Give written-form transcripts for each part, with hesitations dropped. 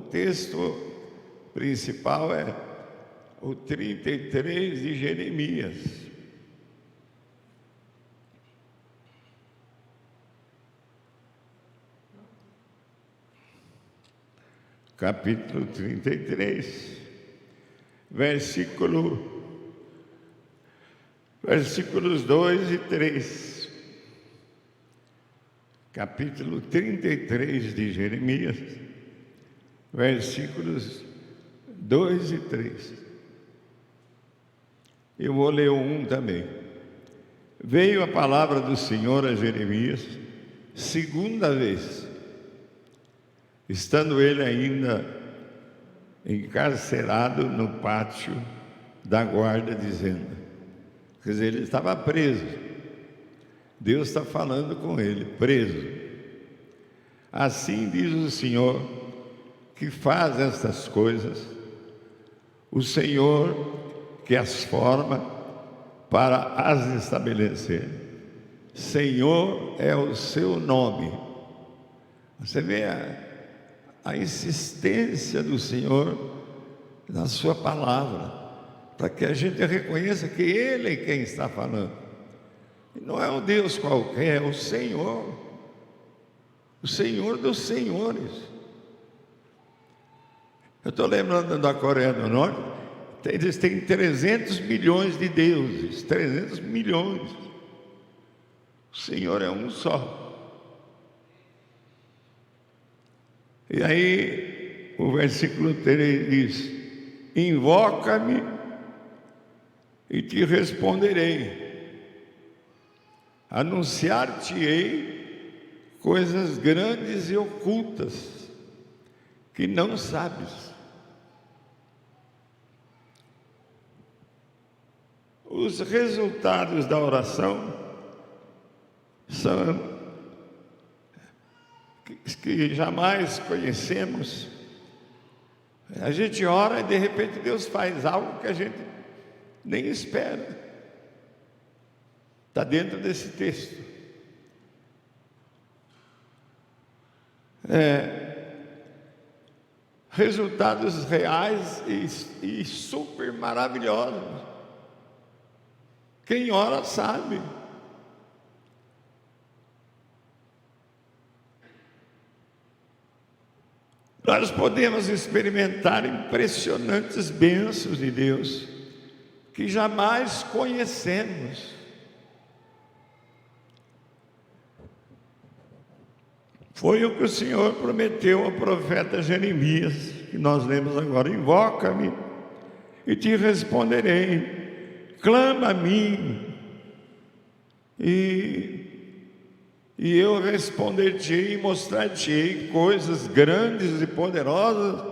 texto principal é o 33 de Jeremias. Capítulo 33, versículos 2 e 3. Capítulo 33 de Jeremias, versículos 2 e 3. Eu vou ler o 1 também. Veio a palavra do Senhor a Jeremias, segunda vez, estando ele ainda encarcerado no pátio da guarda, dizendo, quer dizer, ele estava preso. Deus está falando com ele, preso. Assim diz o Senhor, que faz estas coisas, o Senhor que as forma para as estabelecer. Senhor é o seu nome. Você vê a insistência do Senhor na sua palavra, para que a gente reconheça que Ele é quem está falando. E não é um Deus qualquer, é o Senhor dos senhores. Eu estou lembrando da Coreia do Norte, eles têm 300 milhões de deuses, 300 milhões. O Senhor é um só. E aí, o versículo 3 diz, invoca-me e te responderei. Anunciar-te-ei coisas grandes e ocultas que não sabes. Os resultados da oração são que jamais conhecemos. A gente ora e de repente Deus faz algo que a gente nem espera. Está dentro desse texto. Resultados reais e super maravilhosos. Quem ora sabe. Nós podemos experimentar impressionantes bênçãos de Deus que jamais conhecemos. Foi o que o Senhor prometeu ao profeta Jeremias, que nós lemos agora. Invoca-me e te responderei. Clama a mim e eu responder-te-ei e mostrar-te-ei coisas grandes e poderosas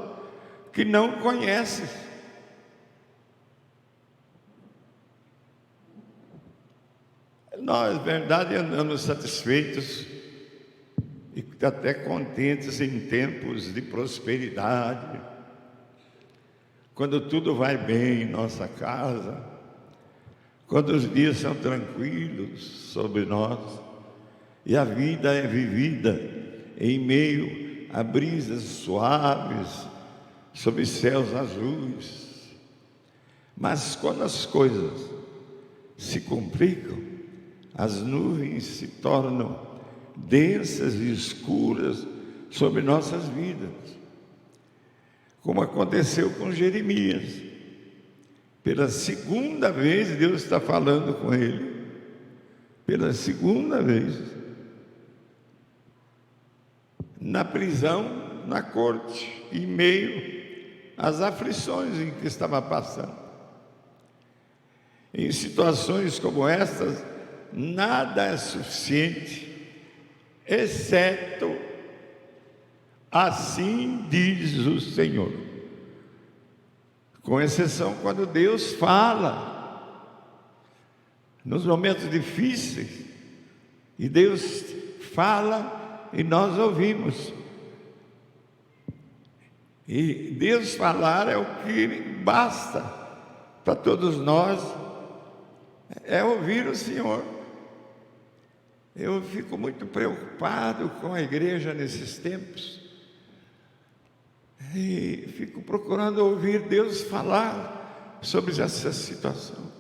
que não conheces. Nós, verdade, andamos satisfeitos e até contentes em tempos de prosperidade, quando tudo vai bem em nossa casa, quando os dias são tranquilos sobre nós, e a vida é vivida em meio a brisas suaves, sob céus azuis. Mas quando as coisas se complicam, as nuvens se tornam densas e escuras sobre nossas vidas, como aconteceu com Jeremias. Pela segunda vez Deus está falando com ele, pela segunda vez, na prisão, na corte, em meio às aflições em que estava passando. Em situações como estas, nada é suficiente, exceto assim diz o Senhor. Com exceção quando Deus fala, nos momentos difíceis, e Deus fala e nós ouvimos. E Deus falar é o que basta para todos nós, é ouvir o Senhor. Eu fico muito preocupado com a igreja nesses tempos, E fico procurando ouvir Deus falar sobre essa situação.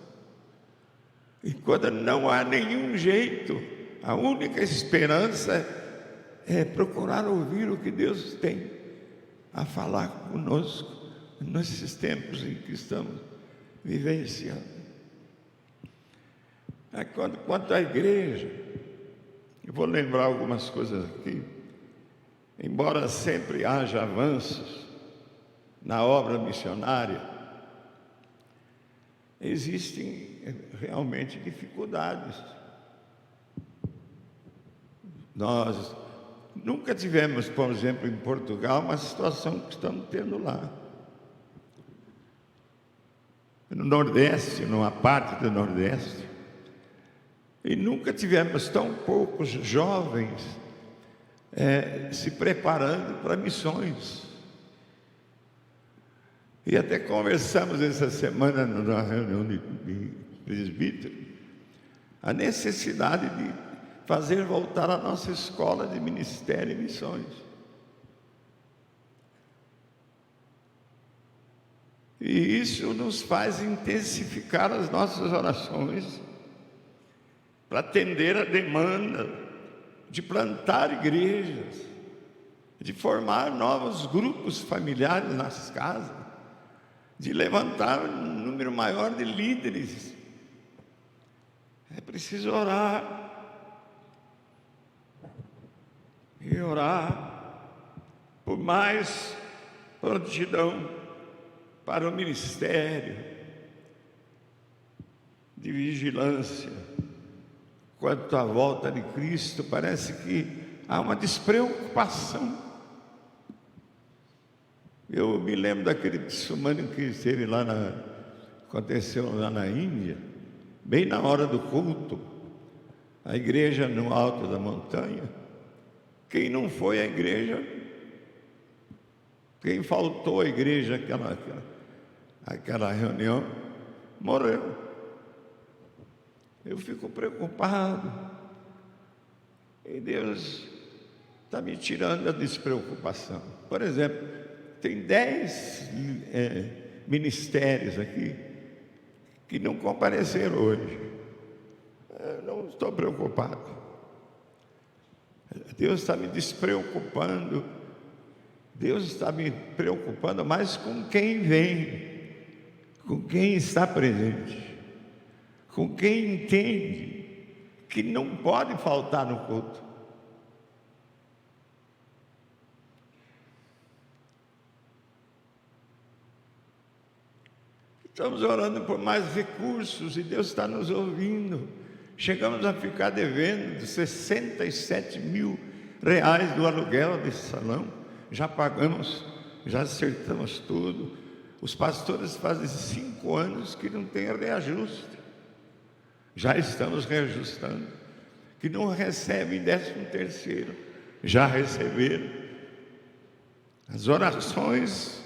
E quando não há nenhum jeito, a única esperança é procurar ouvir o que Deus tem a falar conosco nesses tempos em que estamos vivenciando. Quanto à igreja, eu vou lembrar algumas coisas aqui. Embora sempre haja avanços na obra missionária, existem realmente dificuldades. Nós nunca tivemos, por exemplo, em Portugal, uma situação que estamos tendo lá. No Nordeste, numa parte do Nordeste, e nunca tivemos tão poucos jovens se preparando para missões. E até conversamos essa semana numa reunião de presbítero a necessidade de fazer voltar a nossa escola de ministério e missões. E isso nos faz intensificar as nossas orações para atender a demanda de plantar igrejas, de formar novos grupos familiares nas casas, de levantar um número maior de líderes. É preciso orar e orar por mais prontidão para o ministério de vigilância. Quanto à volta de Cristo, parece que há uma despreocupação. Eu me lembro daquele tsunami que esteve lá aconteceu lá na Índia, bem na hora do culto, a igreja no alto da montanha. Quem não foi à igreja, quem faltou à igreja aquela reunião, morreu. Eu fico preocupado, e Deus está me tirando a despreocupação. Por exemplo, tem 10 ministérios aqui que não compareceram hoje. Eu não estou preocupado. Deus está me despreocupando. Deus está me preocupando mais com quem vem, com quem está presente, com quem entende que não pode faltar no culto. Estamos orando por mais recursos e Deus está nos ouvindo. Chegamos a ficar devendo 67 mil reais do aluguel desse salão. Já pagamos, já acertamos tudo. Os pastores fazem 5 anos que não tem reajuste. Já estamos reajustando. Que não recebem 13º, já receberam. As orações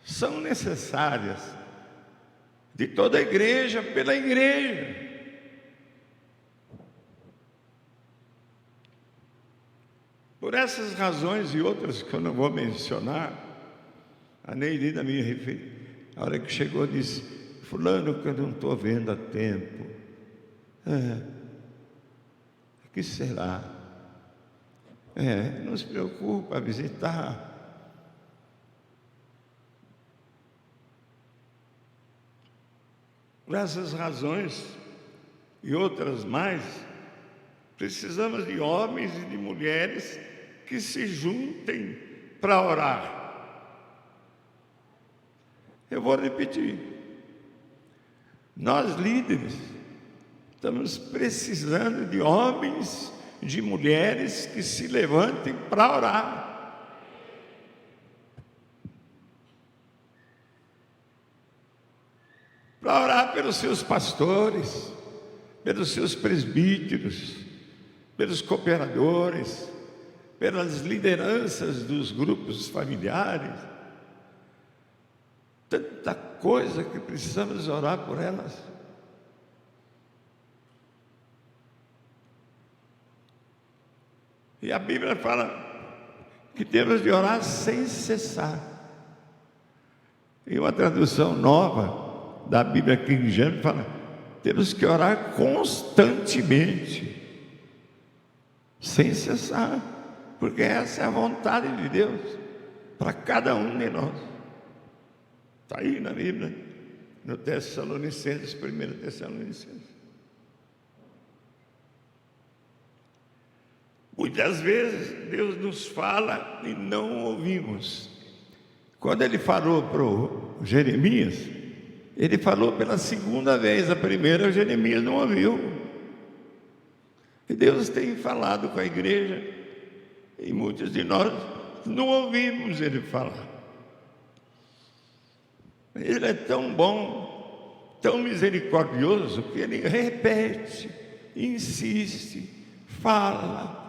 são necessárias de toda a igreja, pela igreja. Por essas razões e outras que eu não vou mencionar, a Neilida me referiu, a hora que chegou disse: fulano, que eu não estou vendo há tempo. O que será? Não se preocupa visitar. Por essas razões e outras mais, precisamos de homens e de mulheres que se juntem para orar. Eu vou repetir. Nós líderes estamos precisando de homens, de mulheres que se levantem para orar. Para orar pelos seus pastores, pelos seus presbíteros, pelos cooperadores, pelas lideranças dos grupos familiares. Tanta coisa que precisamos orar por elas. E a Bíblia fala que temos de orar sem cessar. E uma tradução nova da Bíblia King James fala: temos que orar constantemente, sem cessar, porque essa é a vontade de Deus para cada um de nós. Está aí na Bíblia, no Tessalonicenses, 1 Tessalonicenses. Muitas vezes Deus nos fala e não ouvimos. Quando Ele falou para o Jeremias, Ele falou pela segunda vez. A primeira o Jeremias não ouviu. E Deus tem falado com a igreja, e muitos de nós não ouvimos Ele falar. Ele é tão bom, tão misericordioso, que Ele repete, insiste, fala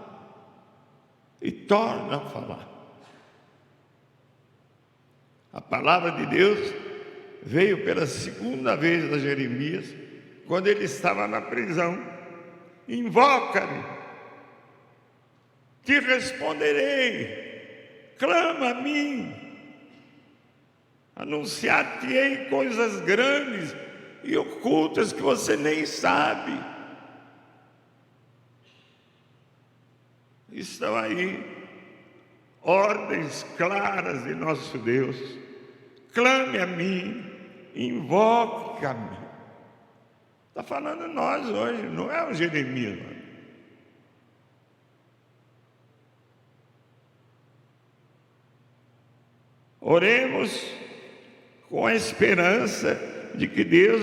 e torna a falar. A palavra de Deus veio pela segunda vez a Jeremias, quando ele estava na prisão. Invoca-me, te responderei, clama a mim, anunciar-te-ei coisas grandes e ocultas que você nem sabe. Estão aí ordens claras de nosso Deus. Clame a mim, invoca-me. Está falando nós hoje, não é o Jeremias. Oremos com a esperança de que Deus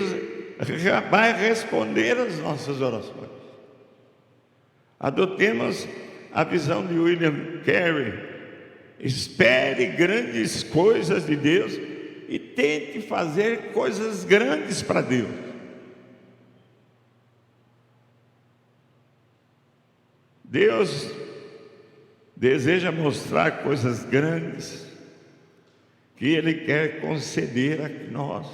vai responder às nossas orações. Adotemos a visão de William Carey: espere grandes coisas de Deus e tente fazer coisas grandes para Deus. Deus deseja mostrar coisas grandes que Ele quer conceder a nós,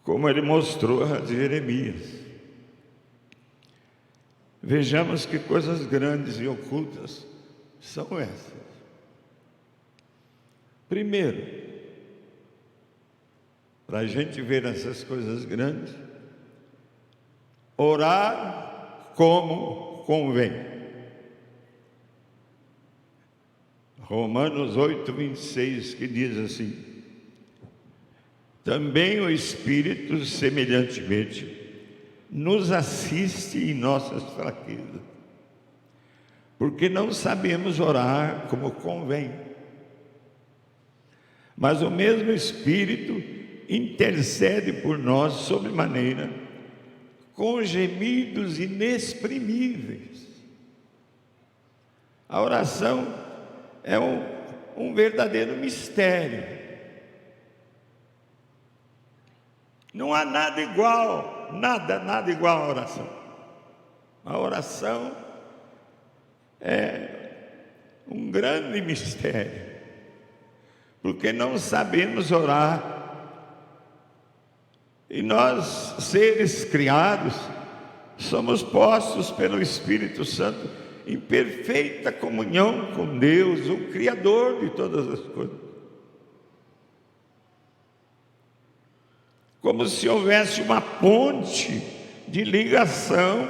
como Ele mostrou a Jeremias. Vejamos que coisas grandes e ocultas são essas. Primeiro, para a gente ver essas coisas grandes, orar como convém. Romanos 8:26, que diz assim: também o Espírito semelhantemente nos assiste em nossas fraquezas, porque não sabemos orar como convém, mas o mesmo Espírito intercede por nós sobremaneira, com gemidos inexprimíveis. A oração é um verdadeiro mistério. Não há nada igual, nada igual à oração. A oração é um grande mistério, porque não sabemos orar. E nós, seres criados, somos postos pelo Espírito Santo em perfeita comunhão com Deus, o Criador de todas as coisas. Como se houvesse uma ponte de ligação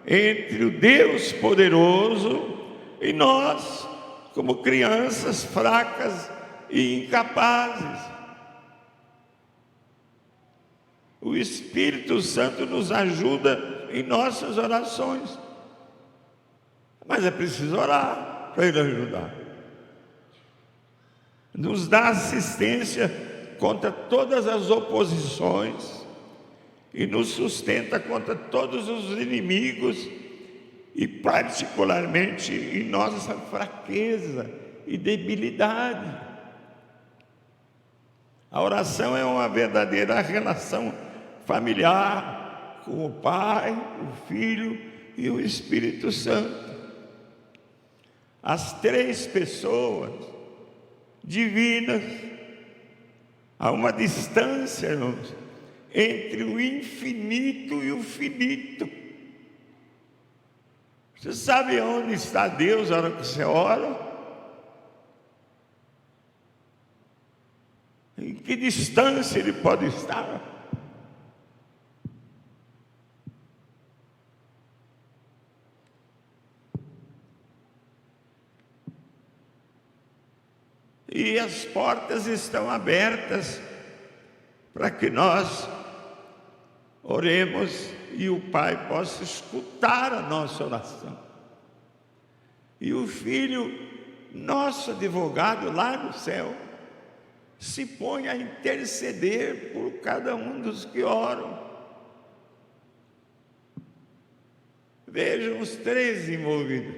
entre o Deus poderoso e nós, como crianças fracas e incapazes. O Espírito Santo nos ajuda em nossas orações, mas é preciso orar para Ele ajudar. Nos dá assistência contra todas as oposições e nos sustenta contra todos os inimigos, e particularmente em nossa fraqueza e debilidade. A oração é uma verdadeira relação familiar com o Pai, o Filho e o Espírito Santo. As três pessoas divinas. Há uma distância, irmãos, entre o infinito e o finito. Você sabe onde está Deus na hora que você ora? Em que distância Ele pode estar? E as portas estão abertas para que nós oremos e o Pai possa escutar a nossa oração. E o Filho, nosso advogado lá no céu, se põe a interceder por cada um dos que oram. Vejam os três envolvidos.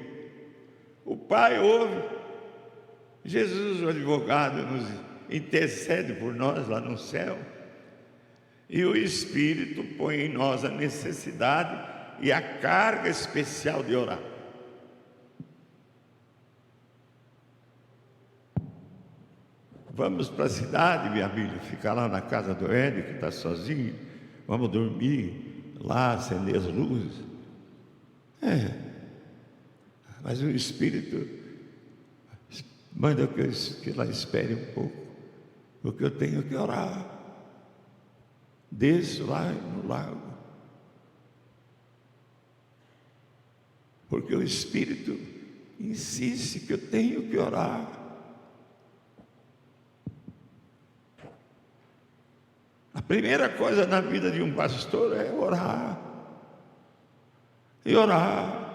O Pai ouve, Jesus, o advogado, nos intercede por nós lá no céu, e o Espírito põe em nós a necessidade e a carga especial de orar. Vamos para a cidade, minha filha, ficar lá na casa do Ed, que está sozinho. Vamos dormir lá, acender as luzes. Mas o Espírito manda que ela espere um pouco, porque eu tenho que orar. Desço lá no lago, porque o Espírito insiste que eu tenho que orar. A primeira coisa na vida de um pastor é orar. E orar.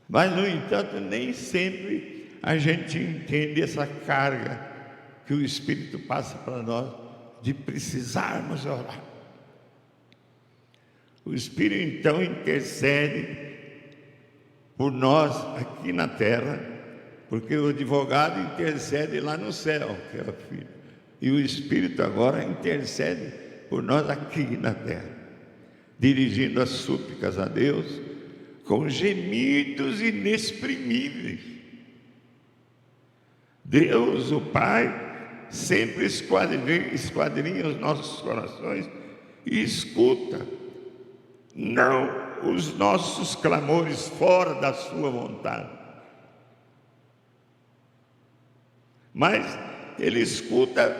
Mas, no entanto, nem sempre a gente entende essa carga que o Espírito passa para nós de precisarmos orar. O Espírito então intercede por nós aqui na terra, porque o advogado intercede lá no céu, que é o Filho, e o Espírito agora intercede por nós aqui na terra, dirigindo as súplicas a Deus com gemidos inexprimíveis. Deus, o Pai, sempre esquadrinha os nossos corações e escuta, não os nossos clamores fora da sua vontade, mas Ele escuta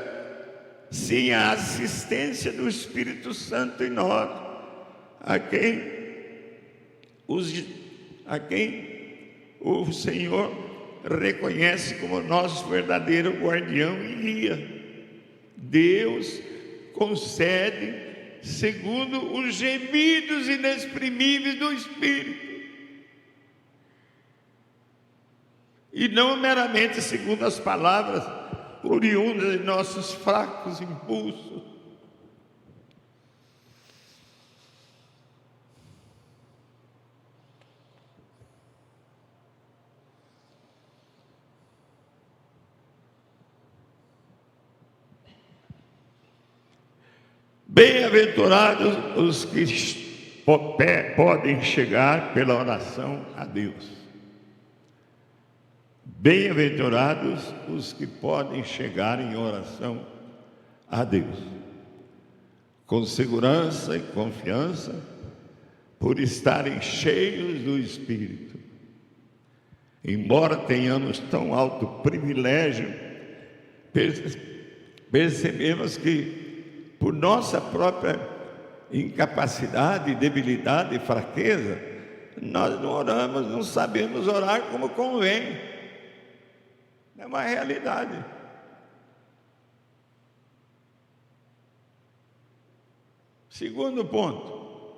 sim a assistência do Espírito Santo em nós, a quem o Senhor reconhece como nosso verdadeiro guardião e guia. Deus concede segundo os gemidos inexprimíveis do Espírito, e não meramente segundo as palavras oriundas de nossos fracos impulsos. Bem-aventurados os que podem chegar pela oração a Deus. Bem-aventurados os que podem chegar em oração a Deus, com segurança e confiança, por estarem cheios do Espírito. Embora tenhamos tão alto privilégio, percebemos que, por nossa própria incapacidade, debilidade e fraqueza, nós não oramos, não sabemos orar como convém. É uma realidade. Segundo ponto,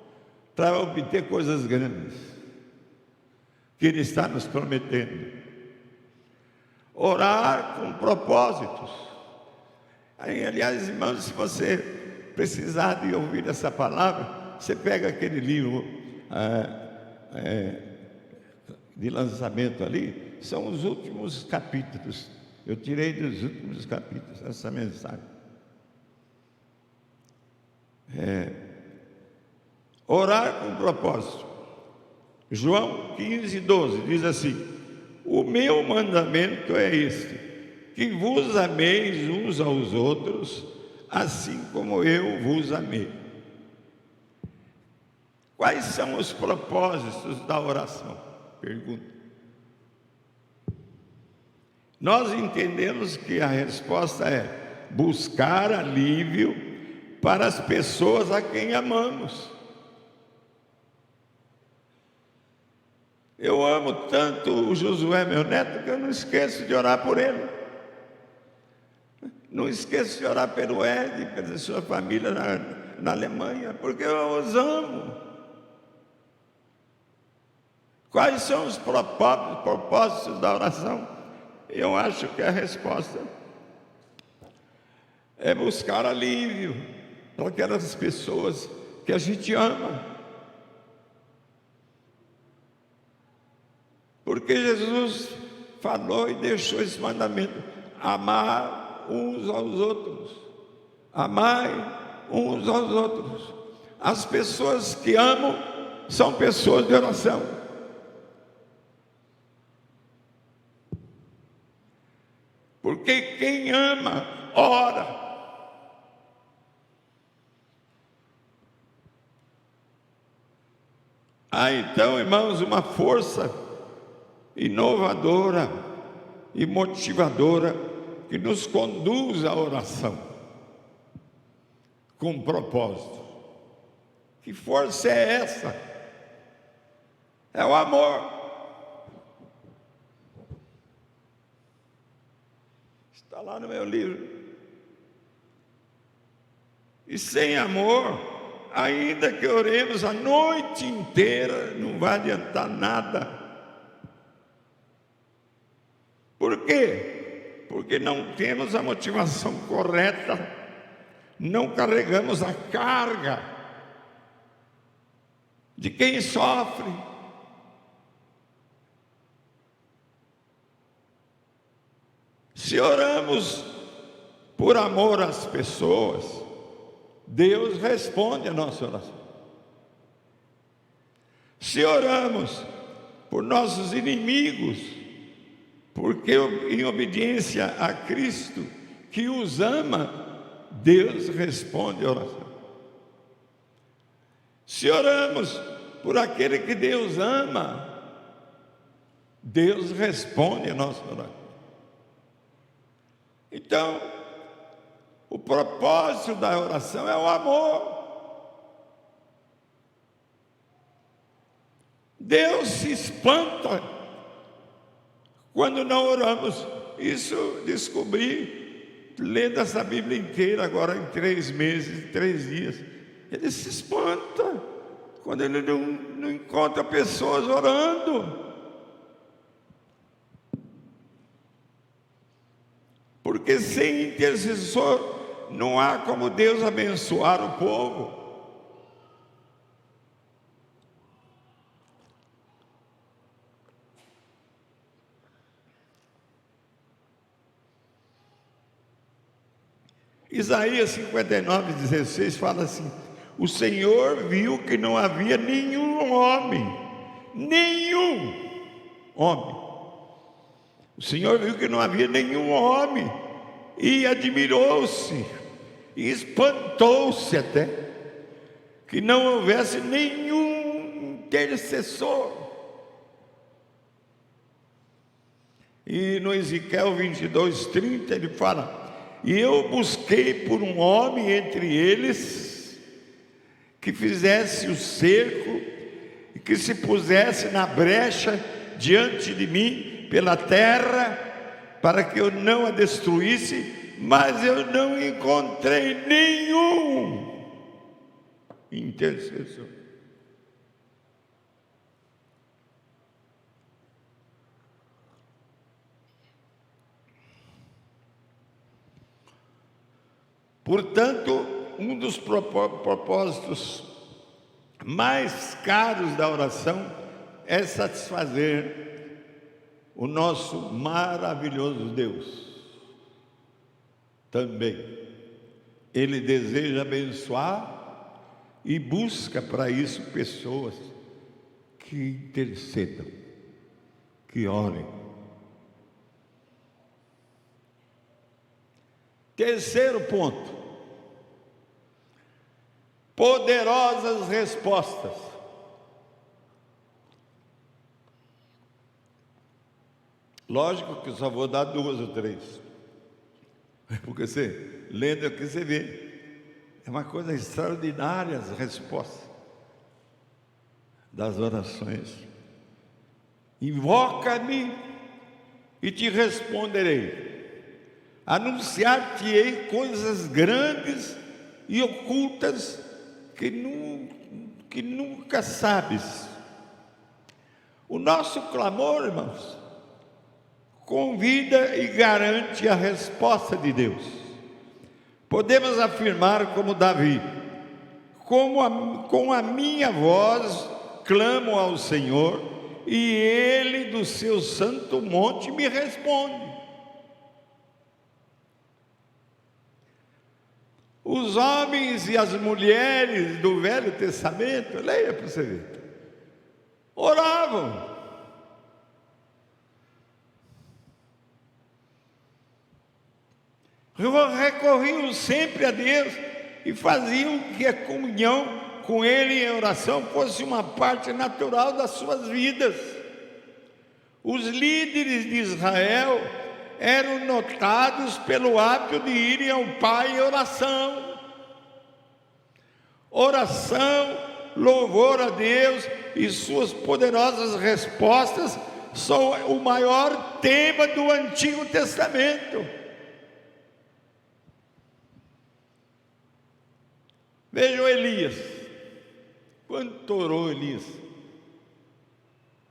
para obter coisas grandes que Ele está nos prometendo, orar com propósitos. Aliás, irmãos, se você precisar de ouvir essa palavra, você pega aquele livro de lançamento ali, são os últimos capítulos. Eu tirei dos últimos capítulos essa mensagem. Orar com propósito. João 15:12 diz assim: o meu mandamento é este, que vos ameis uns aos outros, assim como eu vos amei. Quais são os propósitos da oração? Pergunta. Nós entendemos que a resposta é buscar alívio para as pessoas a quem amamos. Eu amo tanto o Josué, meu neto, que eu não esqueço de orar por ele. Não esqueço de orar pelo Ed, pela sua família na Alemanha, porque eu os amo. Quais são os propósitos da oração? Eu acho que a resposta é buscar alívio para aquelas pessoas que a gente ama. Porque Jesus falou e deixou esse mandamento: amar uns aos outros. Amai uns aos outros. As pessoas que amam são pessoas de oração. Porque quem ama, ora. Então, irmãos, uma força inovadora e motivadora que nos conduz à oração com propósito. Que força é essa? É o amor. Está lá no meu livro. E sem amor, ainda que oremos a noite inteira, não vai adiantar nada. Por quê? Porque não temos a motivação correta, não carregamos a carga de quem sofre. Se oramos por amor às pessoas, Deus responde a nossa oração. Se oramos por nossos inimigos, porque em obediência a Cristo, que os ama, Deus responde a oração. Se oramos por aquele que Deus ama, Deus responde a nossa oração. Então, o propósito da oração é o amor. Deus se espanta quando não oramos. Isso descobri lendo essa Bíblia inteira agora em 3 meses, 3 dias. Ele se espanta quando ele não encontra pessoas orando. Porque sem intercessor não há como Deus abençoar o povo. Isaías 59:16 fala assim: o Senhor viu que não havia nenhum homem. O Senhor viu que não havia nenhum homem e admirou-se, e espantou-se até, que não houvesse nenhum intercessor. E no Ezequiel 22:30 ele fala: e eu busquei por um homem entre eles, que fizesse o cerco, e que se pusesse na brecha diante de mim pela terra, para que eu não a destruísse, mas eu não encontrei nenhum intercessor. Portanto, um dos propósitos mais caros da oração é satisfazer o nosso maravilhoso Deus. Também Ele deseja abençoar e busca para isso pessoas que intercedam, que orem. Terceiro ponto: poderosas respostas. Lógico que eu só vou dar 2 ou 3, porque você, lendo aqui, você vê, é uma coisa extraordinária as respostas das orações. Invoca-me e te responderei, anunciar-te-ei coisas grandes e ocultas que nunca sabes. O nosso clamor, irmãos, convida e garante a resposta de Deus. Podemos afirmar como Davi: com a minha voz clamo ao Senhor, e Ele do seu santo monte me responde. Os homens e as mulheres do Velho Testamento, leia para você ver, oravam. Recorriam sempre a Deus e faziam que a comunhão com Ele em oração fosse uma parte natural das suas vidas. Os líderes de Israel eram notados pelo hábito de irem ao Pai em oração. Oração, louvor a Deus e suas poderosas respostas são o maior tema do Antigo Testamento. Vejam Elias. Quanto orou Elias?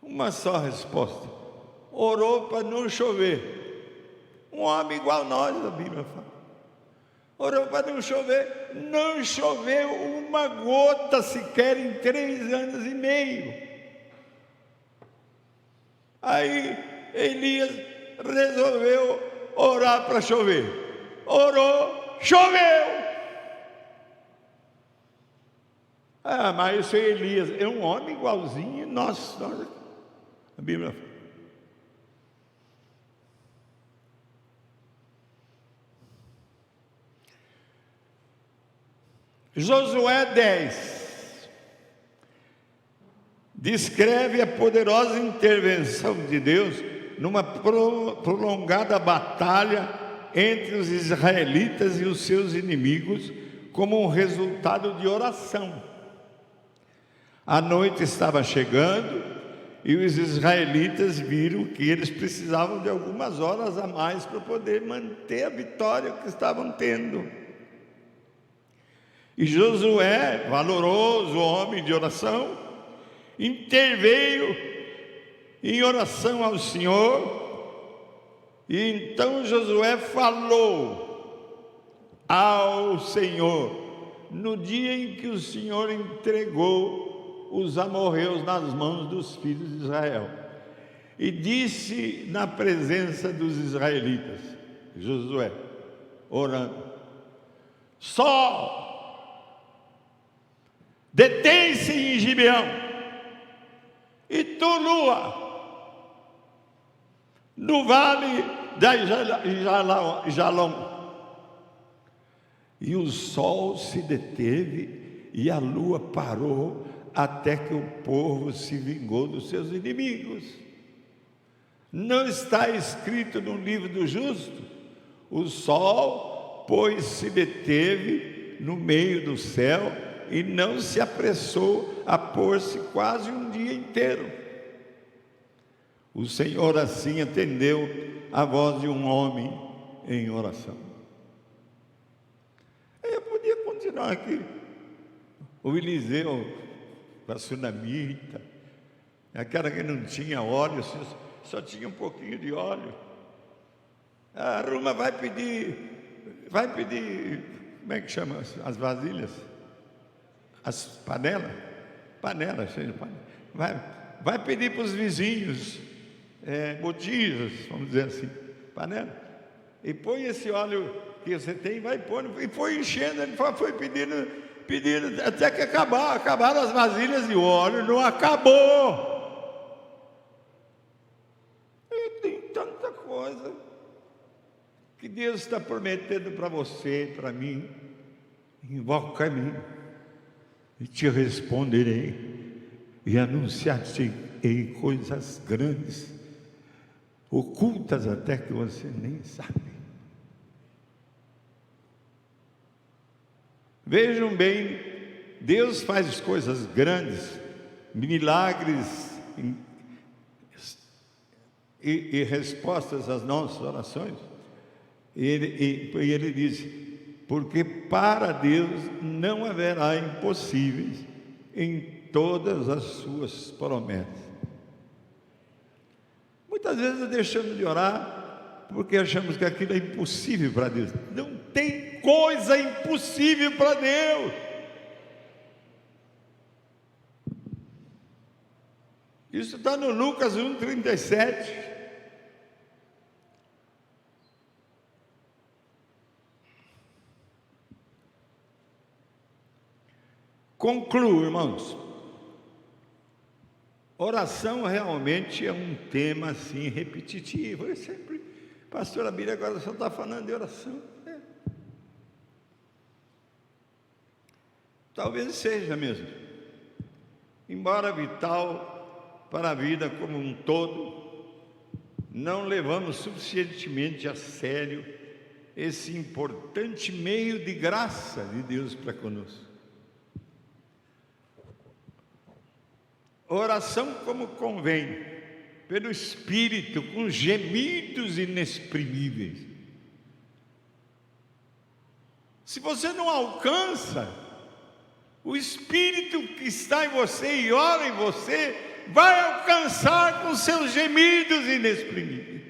Uma só resposta: orou para não chover. Um homem igual nós, a Bíblia fala. Orou para não chover. Não choveu uma gota sequer em 3 anos e meio. Aí Elias resolveu orar para chover. Orou, choveu. Ah, mas esse Elias é um homem igualzinho nós. A Bíblia fala. Josué 10 descreve a poderosa intervenção de Deus numa prolongada batalha entre os israelitas e os seus inimigos, como um resultado de oração. A noite estava chegando e os israelitas viram que eles precisavam de algumas horas a mais para poder manter a vitória que estavam tendo. E Josué, valoroso homem de oração, interveio em oração ao Senhor. E então Josué falou ao Senhor no dia em que o Senhor entregou os amorreus nas mãos dos filhos de Israel, e disse na presença dos israelitas, Josué, orando: sol, detém-se em Gibeão, e tu, lua, no vale da Jalom. E o sol se deteve e a lua parou, até que o povo se vingou dos seus inimigos. Não está escrito no livro do justo: o sol, pois, se deteve no meio do céu e não se apressou a pôr-se quase um dia inteiro. O Senhor assim atendeu a voz de um homem em oração. Eu podia continuar aqui. O Eliseu, a sunamita, aquela que não tinha óleo, só tinha um pouquinho de óleo. A Ruma vai pedir, como é que chama as vasilhas? As panelas, cheia de panela. Vai pedir para os vizinhos, botijas, vamos dizer assim, panela, e põe esse óleo que você tem, vai pôr, e foi enchendo, ele foi pedindo, até que acabaram as vasilhas e o óleo não acabou. E tem tanta coisa que Deus está prometendo para você e para mim. Invoca-me e te responderei, e anunciar-te em coisas grandes, ocultas até que você nem sabe. Vejam bem, Deus faz coisas grandes, milagres e respostas às nossas orações. E ele diz: porque para Deus não haverá impossíveis em todas as suas promessas. Muitas vezes deixamos de orar porque achamos que aquilo é impossível para Deus. Não tem coisa impossível para Deus. Isso está no Lucas 1,37. Concluo, irmãos. Oração realmente é um tema assim repetitivo. Eu sempre, pastor Abílio, agora só está falando de oração. Talvez seja mesmo. Embora vital para a vida como um todo, não levamos suficientemente a sério esse importante meio de graça de Deus para conosco. Oração como convém, pelo Espírito, com gemidos inexprimíveis. Se você não alcança, o Espírito que está em você e ora em você, vai alcançar com seus gemidos inexprimíveis.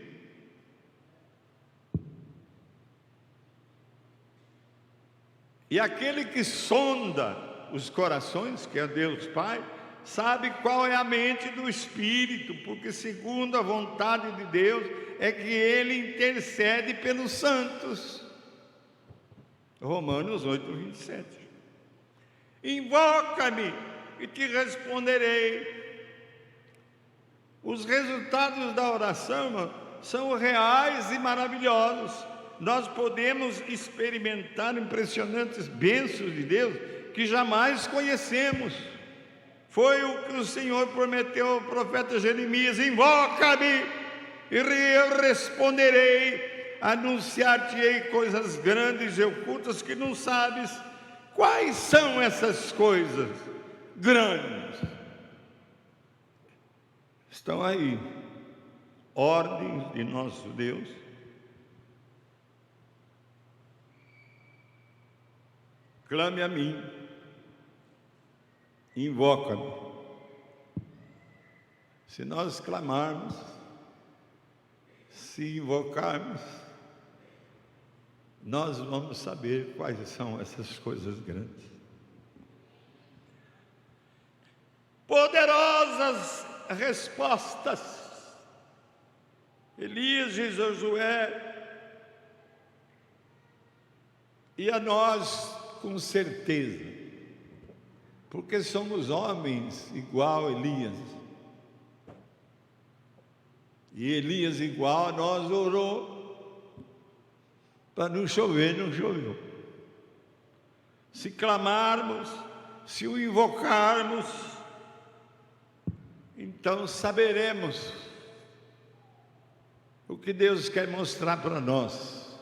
E aquele que sonda os corações, que é Deus Pai, sabe qual é a mente do Espírito, porque segundo a vontade de Deus é que Ele intercede pelos santos. Romanos 8:27. Invoca-me e te responderei. Os resultados da oração, irmão, são reais e maravilhosos. Nós podemos experimentar impressionantes bênçãos de Deus que jamais conhecemos. Foi o que o Senhor prometeu ao profeta Jeremias: invoca-me e eu responderei, anunciar-te-ei coisas grandes e ocultas que não sabes. Quais são essas coisas grandes? Estão aí, ordens de nosso Deus, clame a mim, invoca-me. Se nós clamarmos, se invocarmos, nós vamos saber quais são essas coisas grandes. Poderosas respostas. Elias e Josué, e a nós com certeza, porque somos homens igual a Elias. E Elias igual a nós orou para não chover, não choveu. Se clamarmos, se o invocarmos, então saberemos o que Deus quer mostrar para nós.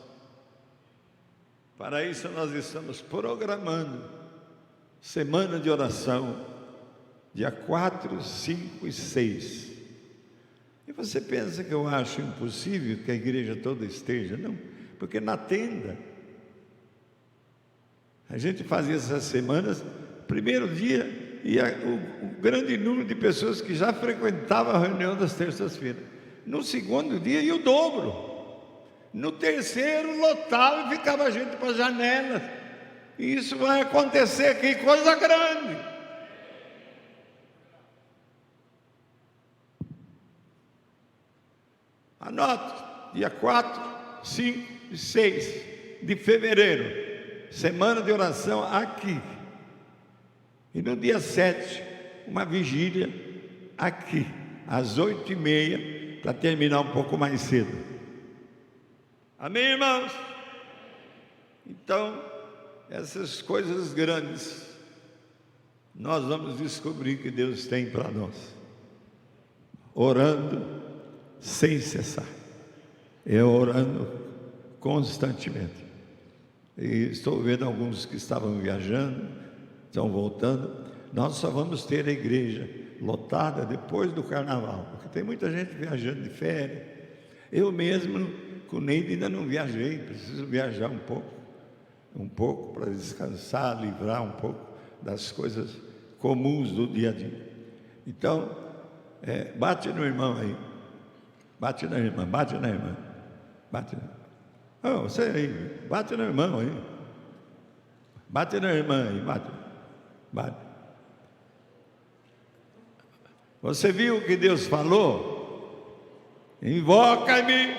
Para isso nós estamos programando semana de oração, dia 4, 5 e 6. E você pensa que eu acho impossível que a igreja toda esteja? Não, porque na tenda a gente fazia essas semanas, primeiro dia ia o grande número de pessoas que já frequentavam a reunião das terças-feiras. No segundo dia ia o dobro. No terceiro lotava e ficava gente para a janela. E isso vai acontecer aqui, coisa grande. Anote, dia 4, 5 e 6 de fevereiro, semana de oração aqui. E no dia 7, uma vigília aqui, às 8h30, para terminar um pouco mais cedo. Amém, irmãos? Então, essas coisas grandes, nós vamos descobrir que Deus tem para nós. Orando, sem cessar, orando constantemente. E estou vendo alguns que estavam viajando, estão voltando. Nós só vamos ter a igreja lotada depois do carnaval, porque tem muita gente viajando de férias. Eu mesmo, com o Neide, ainda não viajei, preciso viajar um pouco para descansar, livrar um pouco das coisas comuns do dia a dia. Então, bate no irmão aí, bate na irmã, bate na irmã, bate na... Oh, você aí, bate no irmão aí, bate na irmã aí, bate. Você viu o que Deus falou? Invoca-me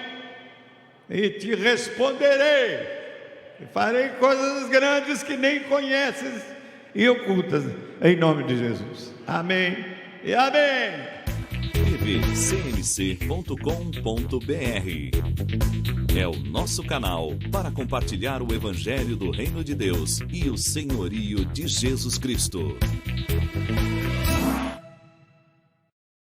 e te responderei, e farei coisas grandes que nem conheces e ocultas, em nome de Jesus. Amém e amém. tvcmc.com.br é o nosso canal para compartilhar o Evangelho do Reino de Deus e o senhorio de Jesus Cristo.